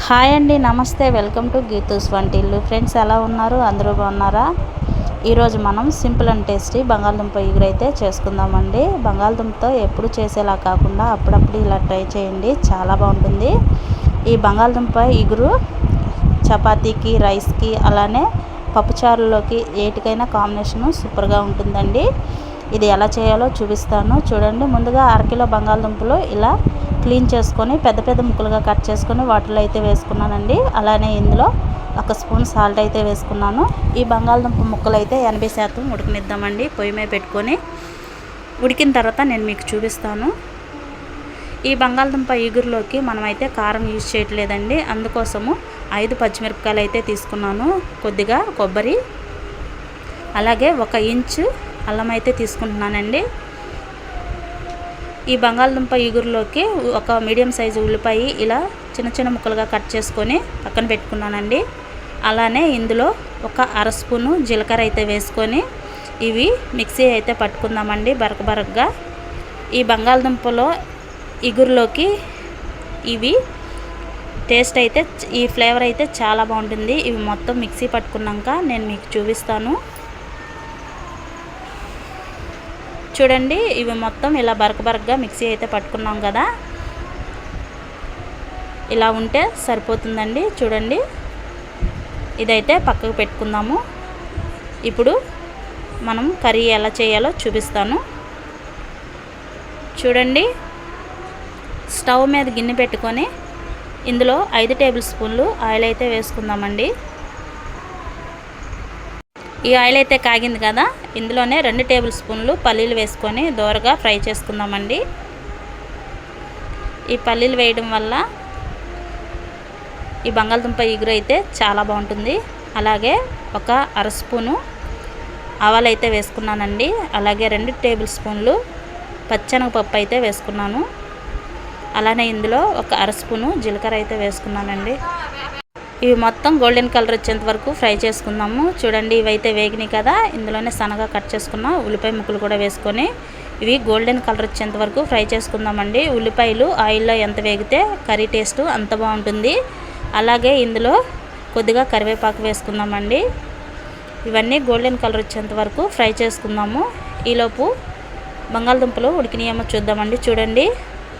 Hi అండి, నమస్తే. Welcome to Geethu's వంటిల్లు. ఫ్రెండ్స్, ఎలా ఉన్నారు? అందరూ బాగున్నారా? ఈరోజు మనం సింపుల్ అండ్ టేస్టీ బంగాళదుంప ఇగురు అయితే చేసుకుందామండి. బంగాళదుంపతో ఎప్పుడు చేసేలా కాకుండా అప్పుడప్పుడు ఇలా ట్రై చేయండి, చాలా బాగుంటుంది. ఈ బంగాళదుంప ఇగురు చపాతీకి, రైస్కి, అలానే పప్పుచారులోకి ఏటికైనా కాంబినేషను సూపర్గా ఉంటుందండి. ఇది ఎలా చేయాలో చూపిస్తాను, చూడండి. ముందుగా అరకిలో బంగాళదుంపలు ఇలా క్లీన్ చేసుకొని పెద్ద పెద్ద ముక్కలుగా కట్ చేసుకొని వాటర్లో అయితే వేసుకున్నానండి. అలానే ఇందులో 1 స్పూన్ సాల్ట్ అయితే వేసుకున్నాను. ఈ బంగాళదుంప ముక్కలు అయితే 80% ఉడకనిద్దామండి. పొయ్యి మీద పెట్టుకొని ఉడికిన తర్వాత నేను మీకు చూపిస్తాను. ఈ బంగాళదుంప ఇగురులోకి మనమైతే కారం యూజ్ చేయట్లేదండి. అందుకోసము 5 పచ్చిమిరపకాయలు అయితే తీసుకున్నాను, కొద్దిగా కొబ్బరి, అలాగే 1 ఇంచు అల్లం అయితే తీసుకుంటున్నానండి. ఈ బంగాళదుంప ఇగురులోకి 1 మీడియం సైజు ఉల్లిపాయ ఇలా చిన్న చిన్న ముక్కలుగా కట్ చేసుకొని పక్కన పెట్టుకున్నానండి. అలానే ఇందులో 1 అర స్పూను జీలకర్ర అయితే వేసుకొని ఇవి మిక్సీ అయితే పట్టుకుందామండి బరకగా. ఈ బంగాళదుంపలో ఇగురులోకి ఇవి టేస్ట్ అయితే, ఈ ఫ్లేవర్ అయితే చాలా బాగుంటుంది. ఇవి మొత్తం మిక్సీ పట్టుకున్నాక నేను మీకు చూపిస్తాను. చూడండి, ఇవి మొత్తం ఇలా బరకగా మిక్సీ అయితే పట్టుకున్నాం కదా, ఇలా ఉంటే సరిపోతుందండి. చూడండి, ఇదైతే పక్కకు పెట్టుకుందాము. ఇప్పుడు మనం కర్రీ ఎలా చేయాలో చూపిస్తాను. చూడండి, స్టవ్ మీద గిన్నె పెట్టుకొని ఇందులో 5 టేబుల్ స్పూన్లు ఆయిల్ అయితే వేసుకుందామండి. ఈ ఆయిల్ అయితే కాగింది కదా, ఇందులోనే 2 టేబుల్ స్పూన్లు పల్లీలు వేసుకొని దోరగా ఫ్రై చేసుకుందామండి. ఈ పల్లీలు వేయడం వల్ల ఈ బంగాళదుంప ఇగురు అయితే చాలా బాగుంటుంది. అలాగే 1 అర స్పూను ఆవాలు అయితే వేసుకున్నానండి. అలాగే 2 టేబుల్ స్పూన్లు పచ్చెనగపప్పు అయితే వేసుకున్నాను. అలానే ఇందులో 1 అర స్పూను జీలకర్ర అయితే వేసుకున్నానండి. ఇవి మొత్తం గోల్డెన్ కలర్ వచ్చేంత వరకు ఫ్రై చేసుకుందాము. చూడండి, ఇవైతే వేగినాయి కదా, ఇందులోనే సన్నగా కట్ చేసుకున్న ఉల్లిపాయ ముక్కలు కూడా వేసుకొని ఇవి గోల్డెన్ కలర్ వచ్చేంత వరకు ఫ్రై చేసుకుందామండి. ఉల్లిపాయలు ఆయిల్లో ఎంత వేగితే కర్రీ టేస్ట్ అంత బాగుంటుంది. అలాగే ఇందులో కొద్దిగా కరివేపాకు వేసుకుందామండి. ఇవన్నీ గోల్డెన్ కలర్ వచ్చేంత వరకు ఫ్రై చేసుకుందాము. ఈలోపు బంగాళదుంపలు ఉడికినాయేమో చూద్దామండి. చూడండి,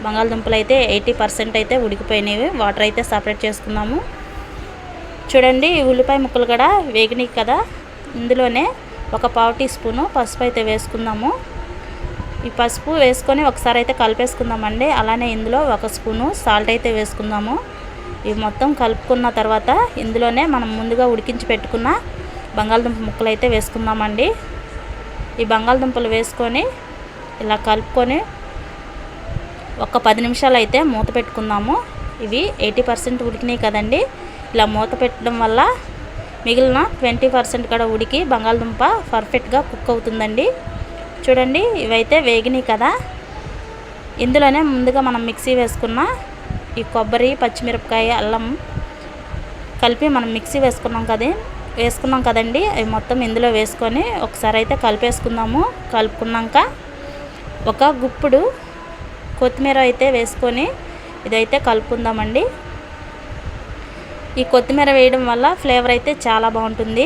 బంగాళదుంపలు అయితే 80% అయితే ఉడికిపోయినవి. వాటర్ అయితే సపరేట్ చేసుకుందాము. చూడండి, ఈ ఉల్లిపాయ ముక్కలు కూడా వేగినాయి కదా, ఇందులోనే 1 పావు టీ స్పూను పసుపు అయితే వేసుకుందాము. ఈ పసుపు వేసుకొని ఒకసారి అయితే కలిపేసుకుందామండి. అలానే ఇందులో 1 స్పూను సాల్ట్ అయితే వేసుకుందాము. ఇవి మొత్తం కలుపుకున్న తర్వాత ఇందులోనే మనం ముందుగా ఉడికించి పెట్టుకున్న బంగాళదుంప ముక్కలు అయితే వేసుకుందామండి. ఈ బంగాళదుంపలు వేసుకొని ఇలా కలుపుకొని ఒక 10 నిమిషాలు అయితే మూత పెట్టుకుందాము. ఇవి 80% ఉడికినాయి కదండి. ఇలా మూత పెట్టడం వల్ల మిగిలిన 20% కూడా ఉడికి బంగాళదుంప పర్ఫెక్ట్గా కుక్ అవుతుందండి. చూడండి, ఇవైతే వేగినాయి కదా, ఇందులోనే ముందుగా మనం మిక్సీ వేసుకున్న ఈ కొబ్బరి, పచ్చిమిరపకాయ, అల్లం కలిపి మనం మిక్సీ వేసుకున్నాం కదండి, అవి మొత్తం ఇందులో వేసుకొని ఒకసారి అయితే కలిపేసుకుందాము. కలుపుకున్నాక 1 గుప్పుడు కొత్తిమీర అయితే వేసుకొని ఇదైతే కలుపుకుందామండి. ఈ కొత్తిమీర వేయడం వల్ల ఫ్లేవర్ అయితే చాలా బాగుంటుంది.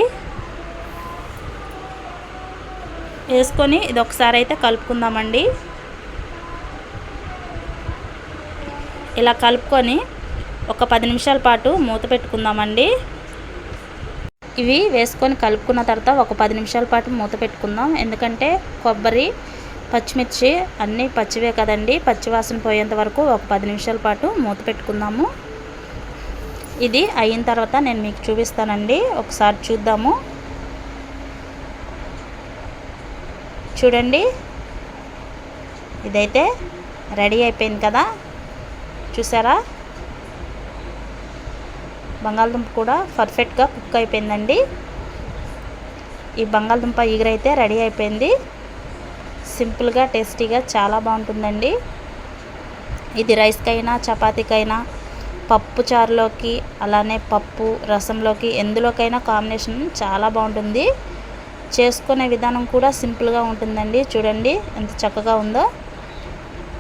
వేసుకొని ఇది ఒకసారి అయితే కలుపుకుందామండి. ఇలా కలుపుకొని ఒక 10 నిమిషాల పాటు మూత పెట్టుకుందామండి. ఇవి వేసుకొని కలుపుకున్న తర్వాత ఒక 10 నిమిషాల పాటు మూత పెట్టుకుందాం. ఎందుకంటే కొబ్బరి, పచ్చిమిర్చి అన్నీ పచ్చివే కదండి, పచ్చివాసన పోయేంత వరకు ఒక 10 నిమిషాల పాటు మూత పెట్టుకుందాము. ఇది అయిన తర్వాత నేను మీకు చూపిస్తానండి, ఒకసారి చూద్దాము. చూడండి, ఇదైతే రెడీ అయిపోయింది కదా, చూసారా? బంగాళదుంప కూడా పర్ఫెక్ట్గా కుక్ అయిపోయిందండి. ఈ బంగాళదుంప ఇగురు అయితే రెడీ అయిపోయింది. సింపుల్గా, టేస్టీగా చాలా బాగుంటుందండి. ఇది రైస్కైనా, చపాతీకైనా, పప్పు చారులోకి, అలానే పప్పు రసంలోకి, ఎందులోకైనా కాంబినేషన్ చాలా బాగుంటుంది. చేసుకునే విధానం కూడా సింపుల్గా ఉంటుందండి. చూడండి ఎంత చక్కగా ఉందో.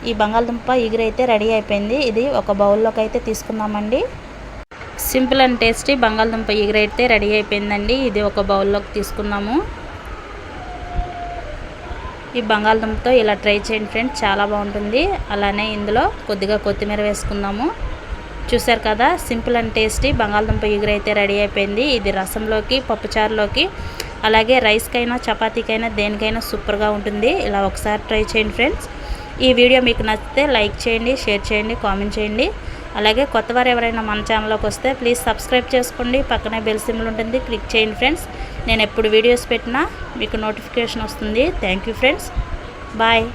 ఈ బంగాళదుంప ఇగురు అయితే రెడీ అయిపోయింది. ఇది ఒక బౌల్లోకి అయితే తీసుకుందామండి. సింపుల్ అండ్ టేస్టీ బంగాళదుంప ఎగురు అయితే రెడీ అయిపోయిందండి. ఇది ఒక బౌల్లోకి తీసుకుందాము. ఈ బంగాళదుంపతో ఇలా ట్రై చేయండి ఫ్రెండ్స్, చాలా బాగుంటుంది. అలానే ఇందులో కొద్దిగా కొత్తిమీర వేసుకుందాము. చూసారు కదా, సింపుల్ అండ్ టేస్టీ బంగాళదుంప ఎగురు అయితే రెడీ అయిపోయింది. ఇది రసంలోకి, పప్పుచారులోకి, అలాగే రైస్కైనా, చపాతీకైనా, దేనికైనా సూపర్గా ఉంటుంది. ఇలా ఒకసారి ట్రై చేయండి ఫ్రెండ్స్. ఈ వీడియో మీకు నచ్చితే లైక్ చేయండి, షేర్ చేయండి, కామెంట్ చేయండి. అలాగే కొత్తవారు ఎవరైనా మన ఛానల్లోకి వస్తే ప్లీజ్ సబ్స్క్రైబ్ చేసుకోండి. పక్కనే బెల్ సింబల్ ఉంటుంది, క్లిక్ చేయండి ఫ్రెండ్స్. నేను ఎప్పుడు వీడియోస్ పెట్టినా మీకు నోటిఫికేషన్ వస్తుంది. Thank you friends, bye.